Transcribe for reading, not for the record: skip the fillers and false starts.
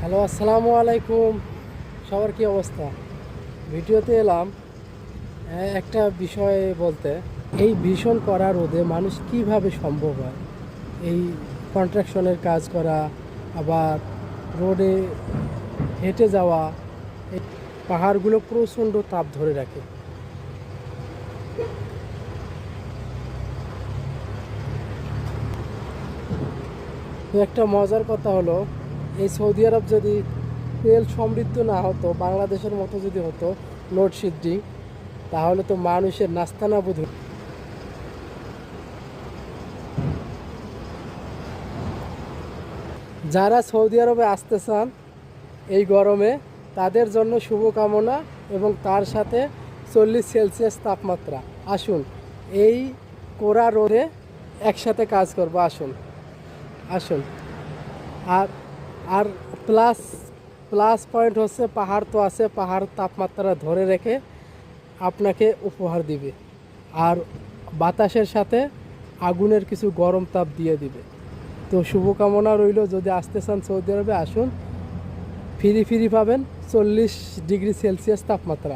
Hello, আসসালামু আলাইকুম। সবার কি অবস্থা? ভিডিওতে এলাম একটা বিষয় বলতে। এই ভীষণ কড়া রোদে মানুষ কিভাবে সম্ভব হয় এই কন্ট্রাকশনের কাজ করা, আবার রোডে হেঁটে যাওয়া। এই পাহাড়গুলো প্রচণ্ড তাপ ধরে রাখে। তো একটা মজার কথা হলো, এই সৌদি আরব যদি তেল সমৃদ্ধ না হতো, বাংলাদেশের মতো যদি হতো লোডশেডিং, তাহলে তো মানুষের নাস্তানাবুদ হতো। যারা সৌদি আরবে আসতে চান এই গরমে, তাদের জন্য শুভকামনা এবং তার সাথে 40 সেলসিয়াস তাপমাত্রা। আসুন এই কড়া রোদে একসাথে কাজ করবো। আসুন আসুন। আর আর প্লাস প্লাস পয়েন্ট হচ্ছে, পাহাড় তো আছে, পাহাড় তাপমাত্রা ধরে রেখে আপনাকে উপহার দিবে। আর বাতাসের সাথে আগুনের কিছু গরম তাপ দিয়ে দিবে। তো শুভকামনা রইল, যদি আসতে চান সৌদি আরবে আসুন, ফ্রি পাবেন 40 ডিগ্রি সেলসিয়াস তাপমাত্রা।